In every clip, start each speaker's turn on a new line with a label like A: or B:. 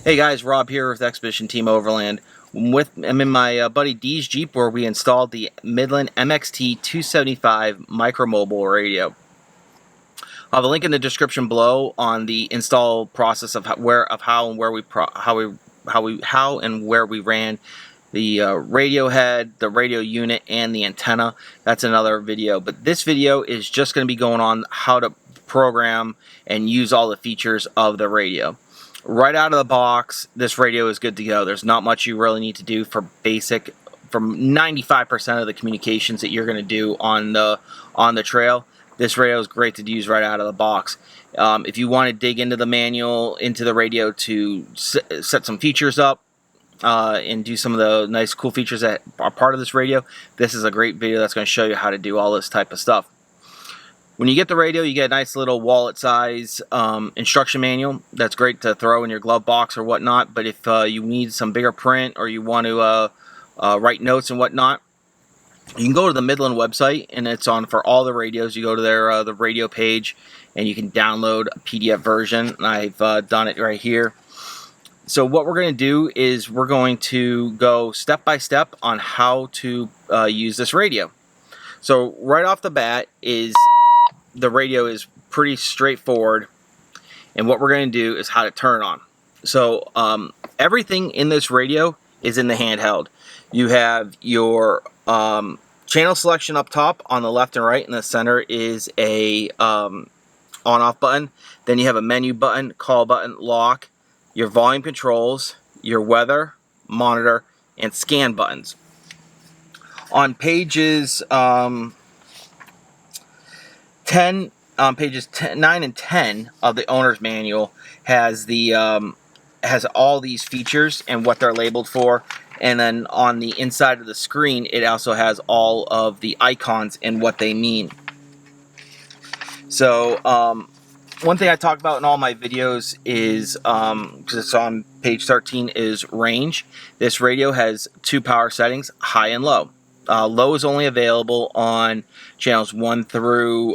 A: Hey guys, Rob here with Expedition Team Overland. I'm in my buddy D's Jeep where we installed the Midland MXT275 Micromobile Radio. I'll have a link in the description below on the install process of how and where we ran the radio head, the radio unit, and the antenna. That's another video, but this video is just going to be going on how to program and use all the features of the radio. Right out of the box, this radio is good to go. There's not much you really need to do for 95% of the communications that you're going to do on the trail. This radio is great to use right out of the box. If you want to dig into the manual, into the radio to set some features up and do some of the nice cool features that are part of this radio, this is a great video that's going to show you how to do all this type of stuff. When you get the radio, you get a nice little wallet size instruction manual. That's great to throw in your glove box or whatnot, but if you need some bigger print or you want to write notes and whatnot, you can go to the Midland website, and it's on for all the radios. You go to their the radio page and you can download a PDF version, and I've done it right here. So what we're going to do is we're going to go step by step on how to use this radio. So right off the bat the radio is pretty straightforward, and what we're going to do is how to turn it on. So everything in this radio is in the handheld. You have your channel selection up top on the left and right. In the center is a on-off button. Then you have a menu button, call button, lock, your volume controls, your weather, monitor, and scan buttons. On pages pages 9 and 10 of the owner's manual has all these features and what they're labeled for, and then on the inside of the screen it also has all of the icons and what they mean. So one thing I talk about in all my videos is, because it's on page 13, is range. This radio has two power settings, high and low. Low is only available on channels 1 through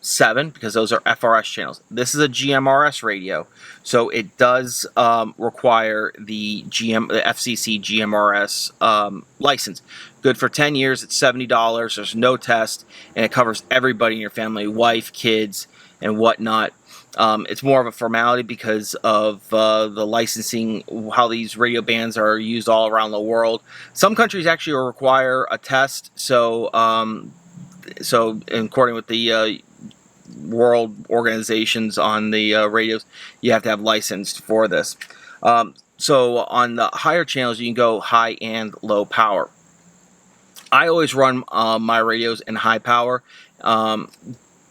A: 7 because those are FRS channels. This is a GMRS radio, so it does require the FCC GMRS license. Good for 10 years. It's $70. There's no test, and it covers everybody in your family, wife, kids, and whatnot. It's more of a formality because of the licensing, how these radio bands are used all around the world. Some countries actually require a test, so according with the world organizations on the radios, you have to have licensed for this. So on the higher channels, you can go high and low power. I always run my radios in high power.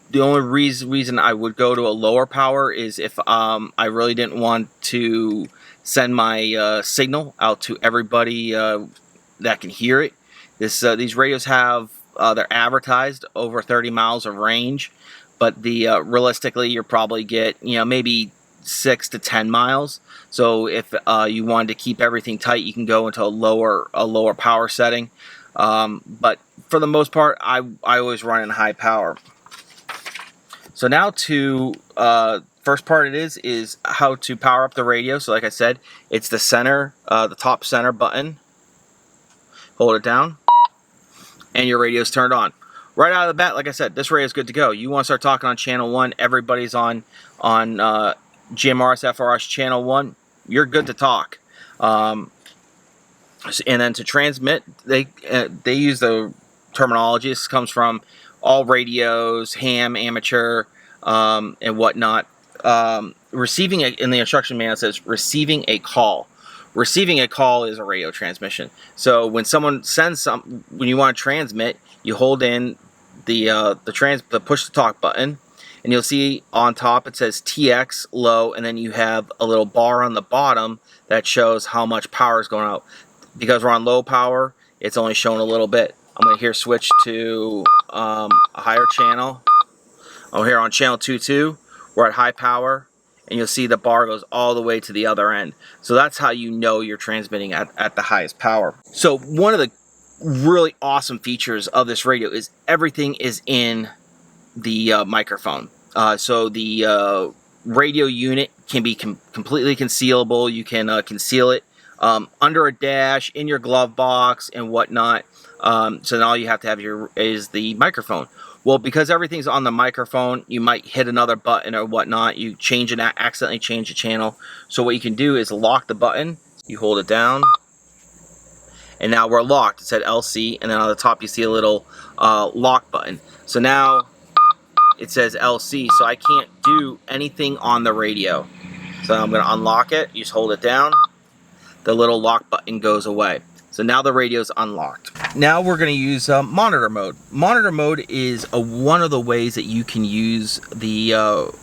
A: The only reason I would go to a lower power is if I really didn't want to send my signal out to everybody that can hear it. These radios have they're advertised over 30 miles of range, but realistically you'll probably get maybe 6 to 10 miles. So if you wanted to keep everything tight, you can go into a lower power setting. But for the most part, I always run in high power. So now to first part is how to power up the radio. So like I said, it's the center, the top center button. Hold it down, and your radio is turned on. Right out of the bat, like I said, this radio is good to go. You want to start talking on channel 1, everybody's on GMRS FRS channel 1, you're good to talk. And then to transmit, they use the terminology. This comes from all radios, ham, amateur, and whatnot. Receiving in the instruction manual, it says receiving a call. Receiving a call is a radio transmission. So when someone sends when you want to transmit, you hold in the push to talk button, and you'll see on top it says TX low, and then you have a little bar on the bottom that shows how much power is going out. Because we're on low power, it's only showing a little bit. I'm going to here switch to a higher channel. Oh, here on channel 22, we're at high power, and you'll see the bar goes all the way to the other end. So that's how you know you're transmitting at the highest power. So one of the really awesome features of this radio is everything is in the microphone. So the radio unit can be completely concealable. You can conceal it under a dash, in your glove box, and whatnot. So then all you have to have is the microphone. Well, because everything's on the microphone, you might hit another button or whatnot. You accidentally change the channel. So what you can do is lock the button. You hold it down, and now we're locked. It said LC, and then on the top you see a little lock button. So now it says LC, so I can't do anything on the radio. So I'm going to unlock it. You just hold it down. The little lock button goes away. So now the radio's unlocked. Now we're going to use monitor mode. Monitor mode is one of the ways that you can use the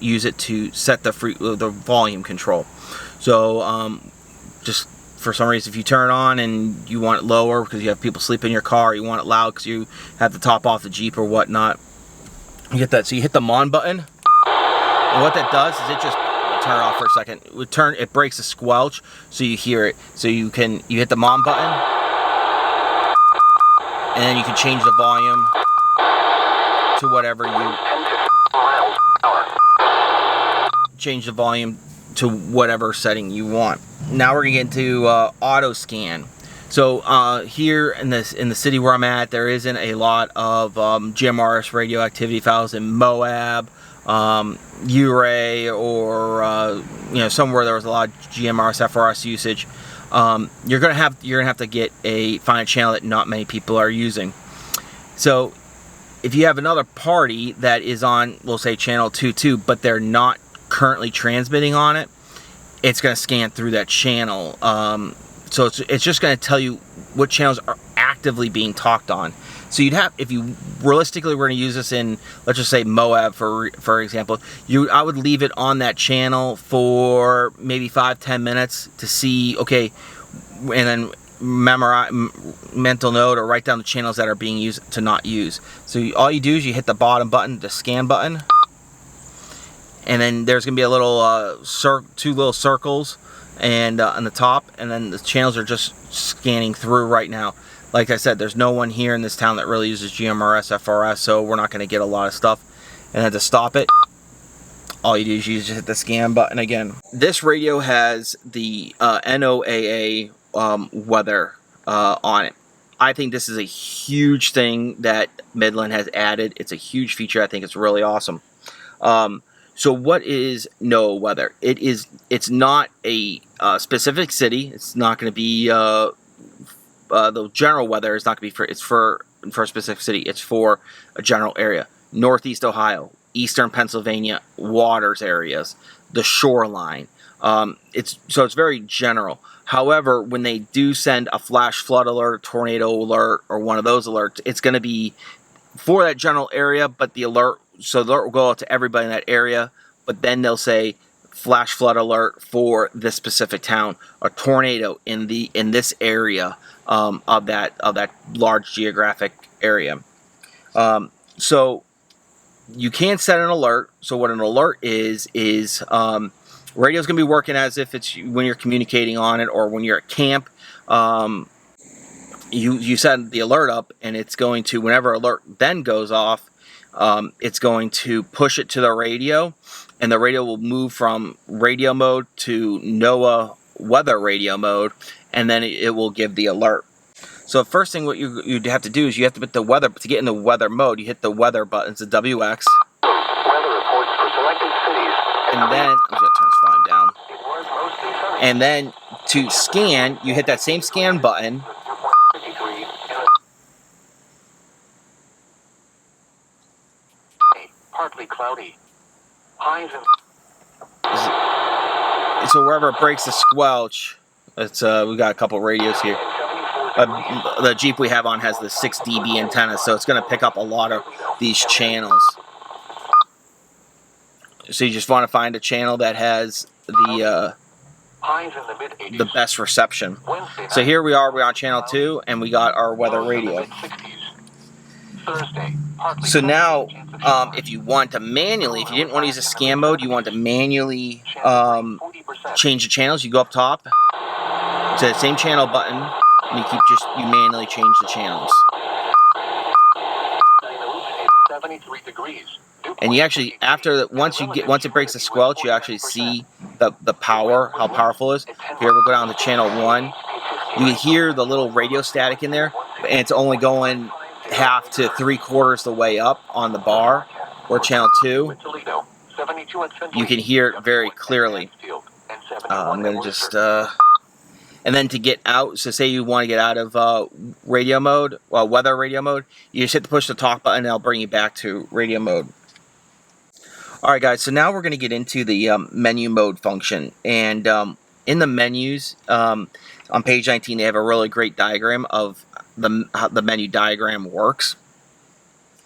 A: use it to set the volume control. So just for some reason, if you turn it on and you want it lower because you have people sleeping in your car, you want it loud because you have the top off the Jeep or whatnot, you get that. So you hit the MON button, and what that does is it just turn it off for a second. It breaks the squelch, so you hear it. So you hit the MON button, and then you can change the volume to whatever whatever setting you want. Now we're gonna get into auto scan. So here in the city where I'm at, there isn't a lot of GMRS radio activity files in Moab, URA, or somewhere there was a lot of GMRS FRS usage. You're gonna have to find a channel that not many people are using. So if you have another party that is on, we'll say channel 22, but they're not currently transmitting on it, it's going to scan through that channel. So it's just going to tell you what channels are actively being talked on. So if you realistically were going to use this in, let's just say Moab for example, I would leave it on that channel for maybe 5-10 minutes to see, okay, and then memorize, mental note, or write down the channels that are being used to not use. So all you do is you hit the bottom button, the scan button, and then there's going to be a little two little circles and on the top, and then the channels are just scanning through right now. Like I said, there's no one here in this town that really uses GMRS FRS, so we're not going to get a lot of stuff. And then to stop it, all you do is you just hit the scan button again. This radio has the NOAA weather on it. I think this is a huge thing that Midland has added. It's a huge feature. I think it's really awesome. So what is NOAA weather? It's not a specific city. It's not going to be the general weather is not going to be for a specific city. It's for a general area. Northeast Ohio, Eastern Pennsylvania, waters areas, the shoreline. It's very general. However, when they do send a flash flood alert, tornado alert, or one of those alerts, it's going to be for that general area, but the alert will go out to everybody in that area, but then they'll say flash flood alert for this specific town, a tornado in this area of that large geographic area. So you can set an alert. So what an alert is radio's going to be working as if it's when you're communicating on it, or when you're at camp. You set the alert up, and it's going to, whenever alert then goes off, it's going to push it to the radio, and the radio will move from radio mode to NOAA Weather Radio mode, and then it will give the alert. So the first thing what you'd have to do is you have to put the weather, to get in the weather mode, you hit the weather button, it's the WX.
B: Weather reports for selected cities.
A: And then, I'm going to turn this volume down. And then to scan, you hit that same scan button.
B: Partly cloudy. Highs and
A: so wherever it breaks the squelch, it's we got a couple radios here. The Jeep we have on has the 6 dB antenna, so it's going to pick up a lot of these channels. So you just want to find a channel that has the best reception. So here we're on channel 2, and we got our weather radio. So now, if you want to manually, if you didn't want to use a scan mode, you want to manually change the channels, you go up top to the same channel button, and you manually change the channels.
B: 73 degrees.
A: And you actually, once it breaks the squelch, you actually see the power, how powerful it is. Here we'll go down to channel 1. You can hear the little radio static in there, and it's only going half to 3/4 the way up on the bar. Or channel 2, you can hear it very clearly. I'm going to just, and then to get out, so say you want to get out of radio mode, weather radio mode, you just hit push the talk button and it'll bring you back to radio mode. Alright guys, so now we're going to get into the menu mode function. And in the menus, on page 19, they have a really great diagram of how the menu diagram works.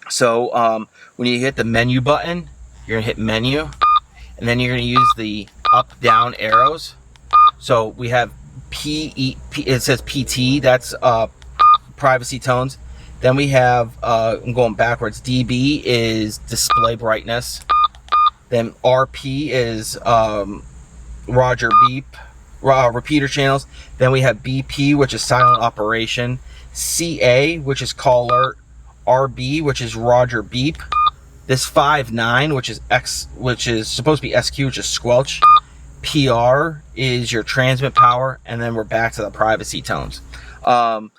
A: So when you hit the menu button, you're going to hit menu, and then you're going to use the up-down arrows. So we have it says PT, that's privacy tones. Then we have, I'm going backwards, DB is display brightness. Then RP is Roger beep, repeater channels. Then we have BP, which is silent operation. CA, which is call alert. RB, which is Roger beep. This 5.9, which is supposed to be SQ, which is squelch. PR is your transmit power, and then we're back to the privacy tones. So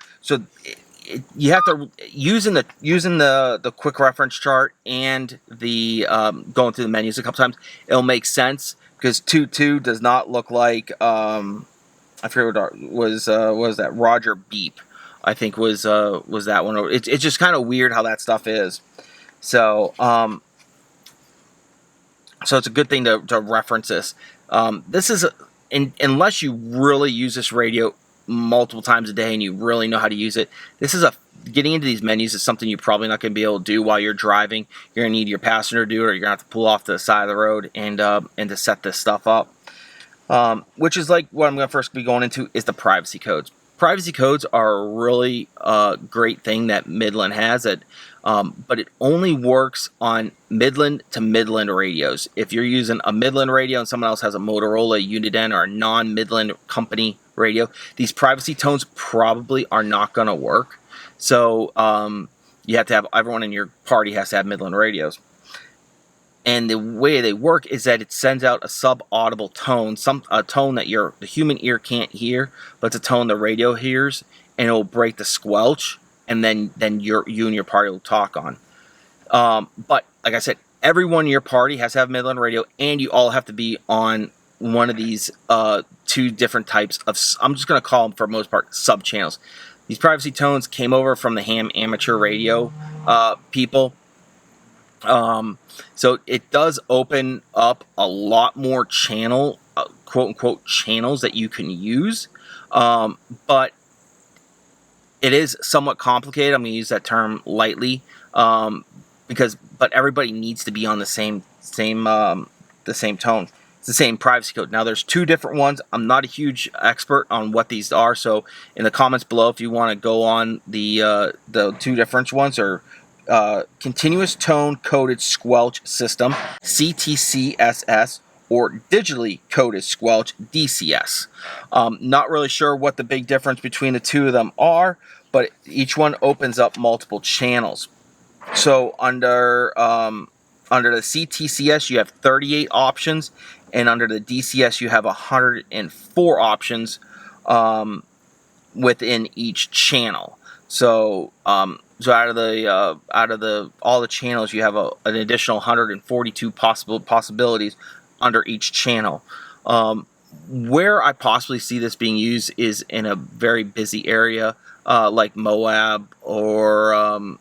A: you have to using the quick reference chart and the going through the menus a couple times. It'll make sense because 2.2 does not look like I forget what was that Roger beep. I think was that one. It's just kind of weird how that stuff is. So so it's a good thing to reference this. This is unless you really use this radio multiple times a day and you really know how to use it. This is getting into these menus is something you're probably not going to be able to do while you're driving. You're going to need your passenger to do it, or you're going to have to pull off to the side of the road and to set this stuff up. Which is like what I'm going to first be going into is the privacy codes. Privacy codes are a really great thing that Midland has, but it only works on Midland to Midland radios. If you're using a Midland radio and someone else has a Motorola, Uniden, or a non-Midland company radio, these privacy tones probably are not going to work. So you have to have, everyone in your party has to have Midland radios. And the way they work is that it sends out a sub-audible tone, a tone that the human ear can't hear, but it's a tone the radio hears, and it will break the squelch, and then you and your party will talk on. But like I said, everyone in your party has to have Midland radio, and you all have to be on one of these two different types of, I'm just going to call them for the most part, sub-channels. These privacy tones came over from the ham amateur radio people. So it does open up a lot more quote-unquote channels that you can use, but it is somewhat complicated. I'm going to use that term lightly, but everybody needs to be on the same tone. It's the same privacy code. Now there's two different ones. I'm not a huge expert on what these are, so in the comments below, if you want to go on the two different ones, or continuous tone coded squelch system, CTCSS, or digitally coded squelch, DCS. Not really sure what the big difference between the two of them are, but each one opens up multiple channels. So under the CTCS you have 38 options, and under the DCS you have 104 options within each channel. So so out of all the channels, you have an additional 142 possibilities under each channel. Where I possibly see this being used is in a very busy area like Moab or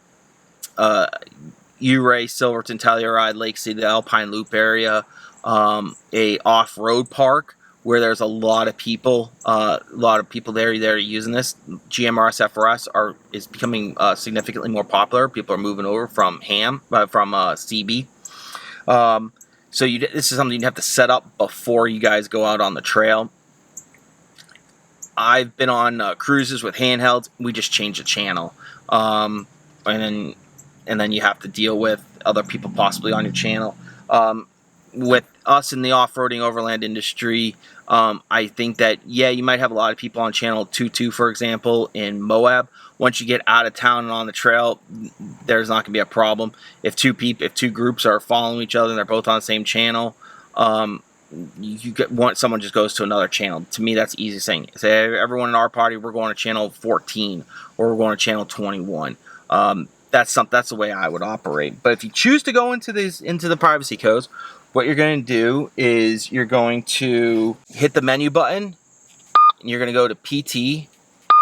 A: Ouray, Silverton, Telluride, Lake City, the Alpine Loop area, a off-road park where there's a lot of people there using this. GMRS FRS is becoming significantly more popular. People are moving over from CB. So this is something you have to set up before you guys go out on the trail. I've been on cruises with handhelds. We just change the channel, and then you have to deal with other people possibly on your channel. with us in the off-roading overland industry, I think that, yeah, you might have a lot of people on channel 22, for example, in Moab. Once you get out of town and on the trail, there's not going to be a problem. If two groups are following each other and they're both on the same channel, someone just goes to another channel. To me, that's the easiest thing. Say, everyone in our party, we're going to channel 14 or we're going to channel 21. That's the way I would operate. But if you choose to go into the privacy codes, what you're going to do is you're going to hit the menu button, and you're going to go to PT,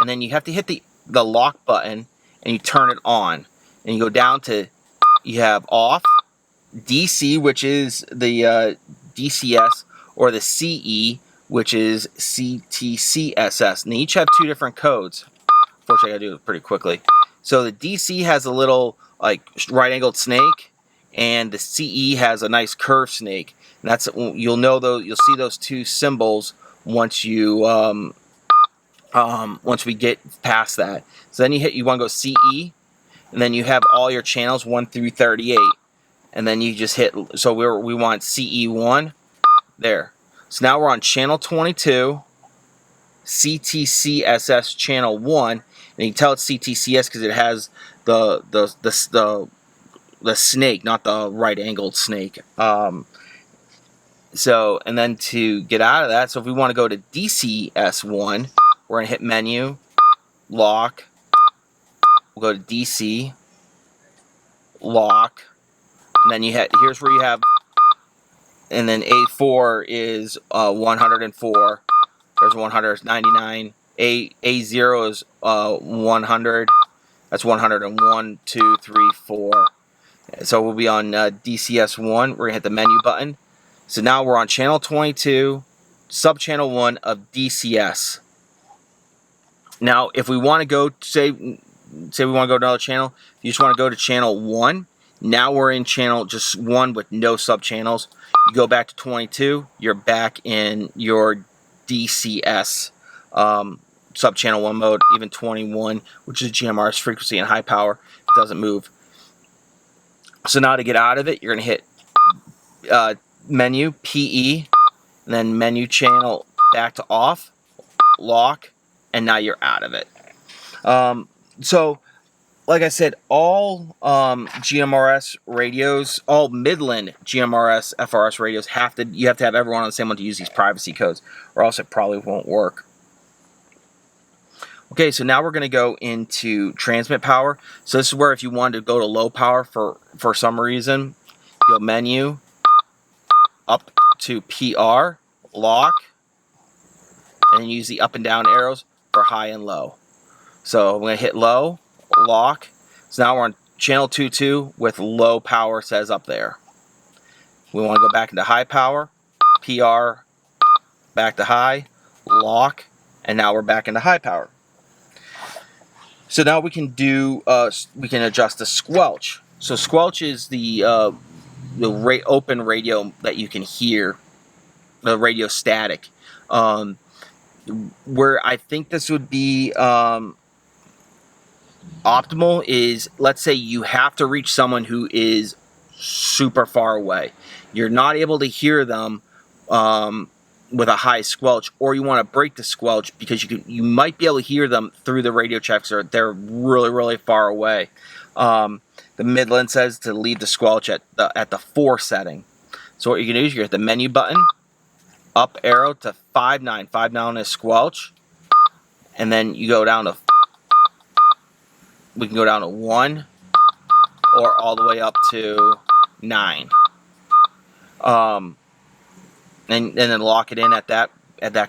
A: and then you have to hit the lock button, and you turn it on. And you go down to, you have off, DC, which is the DCS, or the CE, which is CTCSS. And they each have two different codes. Unfortunately, I got to do it pretty quickly. So the DC has a little like right-angled snake, and the CE has a nice curved snake. And that's, you'll see those two symbols once you once we get past that. So then you want to go CE, and then you have all your channels 1 through 38, and then you just hit. So we want CE1 there. So now we're on channel 22, CTCSS channel 1, and you can tell it's CTCS because it has the snake, not the right-angled snake. So, and then to get out of that, so if we want to go to DCS1, we're going to hit menu, lock, we'll go to DC, lock, and then here's where you have, and then A4 is 104, there's 199, A0 is 100, that's 101, 2, 3, 4. So we'll be on DCS1. We're going to hit the menu button. So now we're on channel 22, sub-channel 1 of DCS. Now, if we want to go, say we want to go to another channel, if you just want to go to channel 1, now we're in channel just 1 with no sub-channels. You go back to 22, you're back in your DCS sub-channel 1 mode, even 21, which is GMRS frequency and high power. It doesn't move. So now to get out of it, you're going to hit menu, PE, and then menu channel back to off, lock, and now you're out of it. So, like I said, all GMRS radios, all Midland GMRS FRS radios, you have to have everyone on the same one to use these privacy codes, or else it probably won't work. Okay, so now we're going to go into transmit power. So this is where if you wanted to go to low power for some reason, go menu, up to PR, lock, and then use the up and down arrows for high and low. So I'm going to hit low, lock. So now we're on channel 22 with low power says up there. We want to go back into high power, PR, back to high, lock, and now we're back into high power. So now we can adjust the squelch. So squelch is the open radio that you can hear, the radio static. Where I think this would be optimal is, let's say you have to reach someone who is super far away. You're not able to hear them with a high squelch, or you want to break the squelch because you might be able to hear them through the radio checks, or they're really, really far away. The Midland says to leave the squelch at the 4 setting. So what you can do is you hit the menu button, up arrow to 5.9. 5.9 is squelch, and then you go down to, we can go down to 1, or all the way up to 9. And then lock it in at that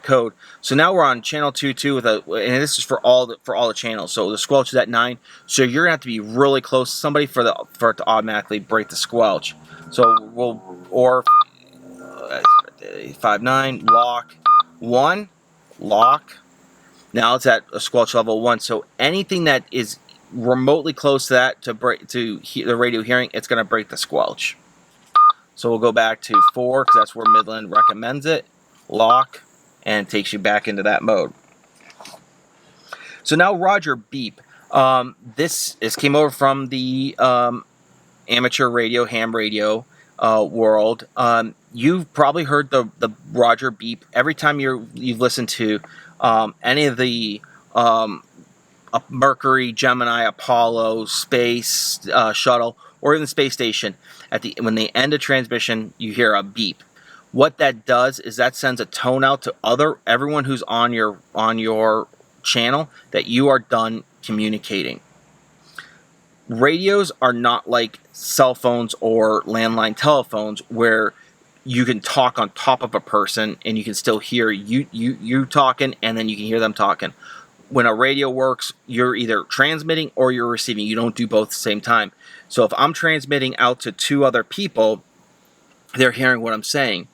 A: code. So now we're on channel 22 and this is for all the channels. So the squelch is at 9. So you're gonna have to be really close to somebody for it to automatically break the squelch. So 5.9, lock, 1, lock. Now it's at a squelch level 1. So anything that is remotely close to that to the radio hearing, it's gonna break the squelch. So we'll go back to 4 because that's where Midland recommends it. Lock, and it takes you back into that mode. So now Roger beep. This came over from the amateur radio, ham radio. world, you've probably heard the Roger beep every time you've listened to any of the Mercury, Gemini, Apollo, space shuttle, or even space station. When they end a transmission, you hear a beep. What that does is that sends a tone out to everyone who's on your channel that you are done communicating. Radios are not like cell phones or landline telephones where you can talk on top of a person and you can still hear you talking, and then you can hear them talking. When a radio works, you're either transmitting or you're receiving. You don't do both at the same time. So if I'm transmitting out to two other people, they're hearing what I'm saying.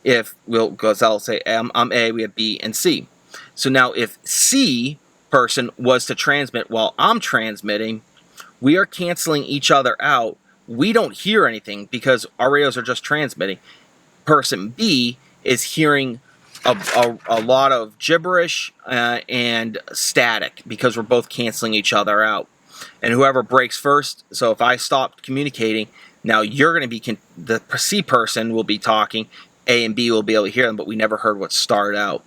A: Because I'll say I'm A, we have B and C. So now if C person was to transmit while I'm transmitting, we are canceling each other out. We don't hear anything because our radios are just transmitting. Person B is hearing a lot of gibberish and static because we're both canceling each other out. And whoever breaks first, so if I stop communicating, now you're going to be, the C person will be talking, A and B will be able to hear them, but we never heard what started out.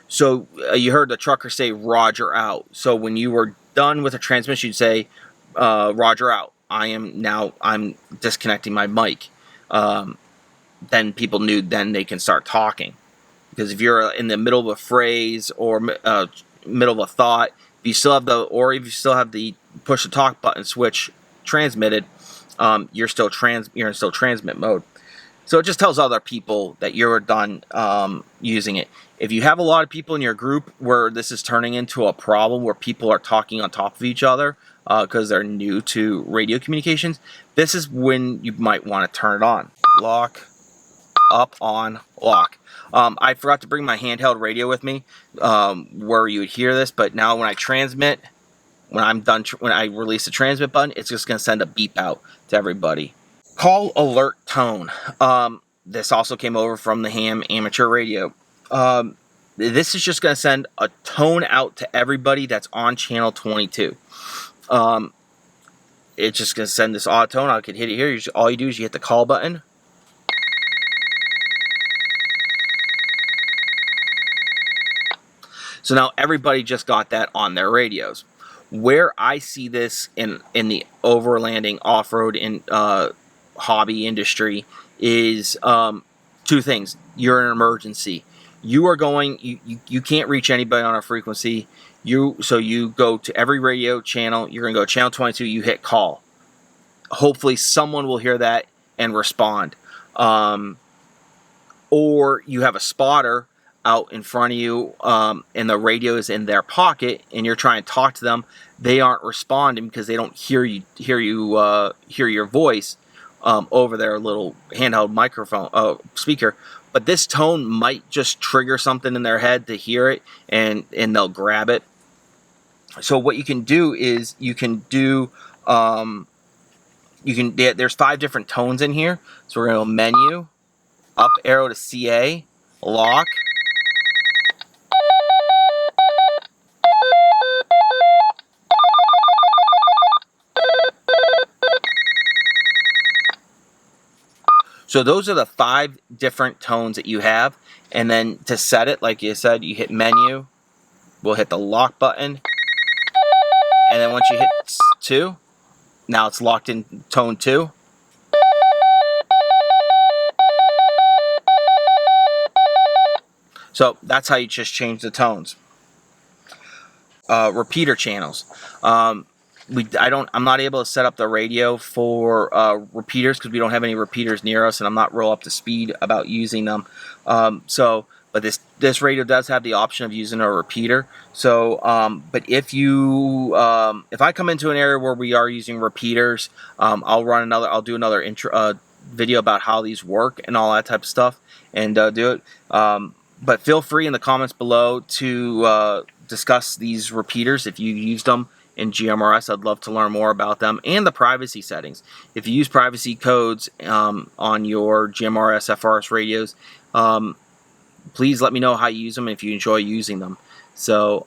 A: So you heard the trucker say, Roger out. So when you were done with a transmission, you'd say, Roger out. I'm disconnecting my mic. Then people knew then they can start talking. Because if you're in the middle of a phrase or middle of a thought, if you still have the push the talk button switch transmitted, you're in still transmit mode. So it just tells other people that you're done using it. If you have a lot of people in your group where this is turning into a problem where people are talking on top of each other because they're new to radio communications, this is when you might want to turn it on. Lock, up, on, lock. I forgot to bring my handheld radio with me where you would hear this, but now when I transmit, when I'm done, when I release the transmit button, it's just going to send a beep out to everybody. Call alert tone. This also came over from the ham amateur radio. This is just going to send a tone out to everybody that's on channel 22. It's just going to send this auto tone. I could hit it here. All you do is you hit the call button. So now everybody just got that on their radios. Where I see this in the overlanding off-road hobby industry is two things. You're in an emergency. You are going. You can't reach anybody on a frequency. So you go to every radio channel. You're going to go channel 22. You hit call. Hopefully someone will hear that and respond. Or you have a spotter out in front of you, and the radio is in their pocket, and you're trying to talk to them. They aren't responding because they don't hear your voice over their little handheld microphone speaker. But this tone might just trigger something in their head to hear it, and they'll grab it. So what you can do is there's 5 different tones in here. So we're going to menu, up arrow to CA, lock. So those are the 5 different tones that you have. And then to set it, like you said, you hit menu. We'll hit the lock button. And then once you hit 2, now it's locked in tone 2. So that's how you just change the tones. Repeater channels. I'm not able to set up the radio for repeaters because we don't have any repeaters near us, and I'm not real up to speed about using them. But this radio does have the option of using a repeater. So, but if I come into an area where we are using repeaters, I'll do another intro video about how these work and all that type of stuff, and do it. But feel free in the comments below to discuss these repeaters if you used them in GMRS. I'd love to learn more about them and the privacy settings. If you use privacy codes on your GMRS FRS radios, please let me know how you use them and if you enjoy using them. So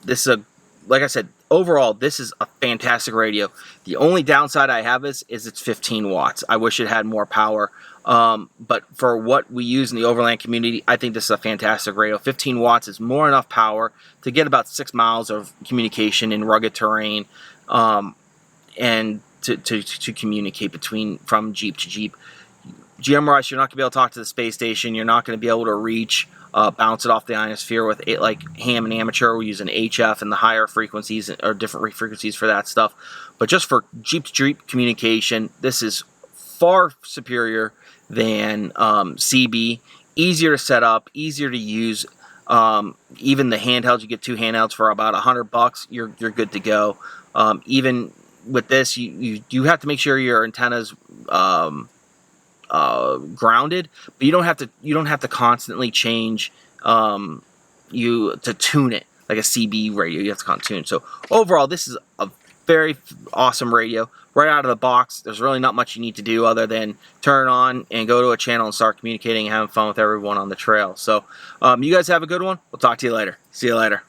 A: this is like I said, overall, this is a fantastic radio. The only downside I have is it's 15 watts. I wish it had more power. But for what we use in the overland community, I think this is a fantastic radio. 15 watts is more enough power to get about 6 miles of communication in rugged terrain, and to communicate from Jeep to Jeep. GMRS, you're not going to be able to talk to the space station. You're not going to be able to reach, bounce it off the ionosphere with like ham and amateur. We're using HF and the higher frequencies, or different frequencies for that stuff. But just for Jeep to Jeep communication, this is far superior than CB. Easier to set up, easier to use. Even the handhelds, you get 2 handhelds for about $100. You're good to go. Even with this, you have to make sure your antenna's grounded, but you don't have to constantly change to tune it like a CB radio. You have to constantly tune. So overall, this is a very awesome radio. Right out of the box, there's really not much you need to do other than turn it on and go to a channel and start communicating and having fun with everyone on the trail. So you guys have a good one. We'll talk to you later. See you later.